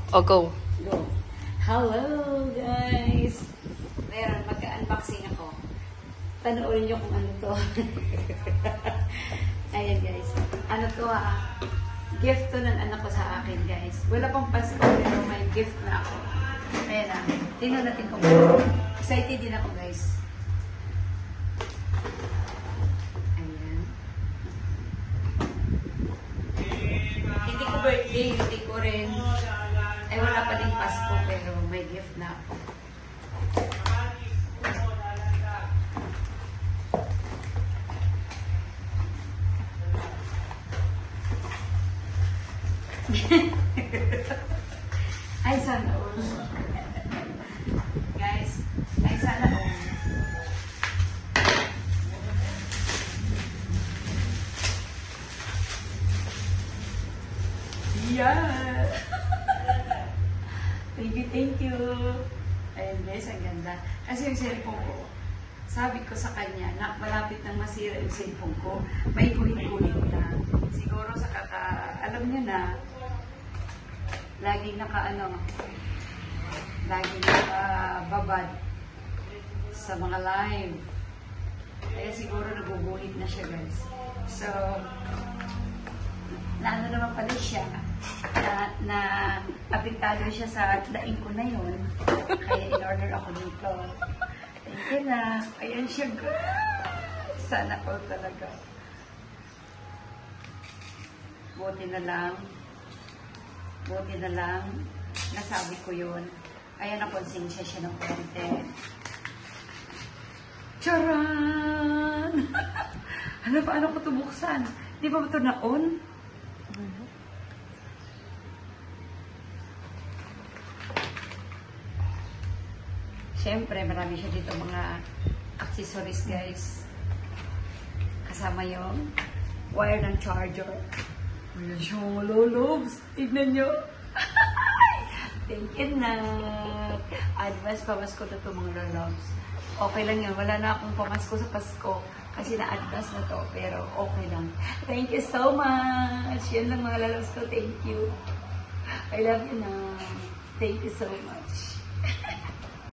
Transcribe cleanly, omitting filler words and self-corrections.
O, go. Go. Hello, guys! Meron, mag-unboxing ako. Panoorin nyo kung ano to. Ayan, guys. Ano to, gift to ng anak ko sa akin, guys. Wala pang Pasko, pero may gift na ako. Ayan na. Tingnan natin kung excited din ako, guys. Ayan. Hindi ko birthday, hindi ko rin. Ay, wala pa din Pasko, pero may gift na ako. Ay, sana all. Guys, ay, sana all. Yeah! Thank you. Ayun guys, ang ganda. Kasi yung cellphone ko, sabi ko sa kanya, na malapit nang masira yung cellphone ko, may guhit-guhit na. Siguro sa alam niyo na, laging laging nakababad sa mga live. Kaya siguro naguguhit na siya, guys. So, naano naman pala siya, na apektado siya sa daing ko na yun. Kaya in-order ako dito. Thank you na. Ayan siya, guys. Sana all talaga. Buti na lang, nasabi ko yun. Ayan, nakonsensya siya ng konti. Charan! Ano pa, ano ko ito buksan? Di ba ito na-on? Siyempre, marami siya dito mga accessories, guys. Kasama yung wire ng charger. Ayan siya mga lolobs. Tignan nyo. Thank you na. Advance pamasko na ito mga lolobs. Okay lang yun. Wala na akong pamasko sa Pasko. Kasi na-advance na to. Pero okay lang. Thank you so much. Yan lang mga lolobs ko. Thank you. I love you na. Thank you so much.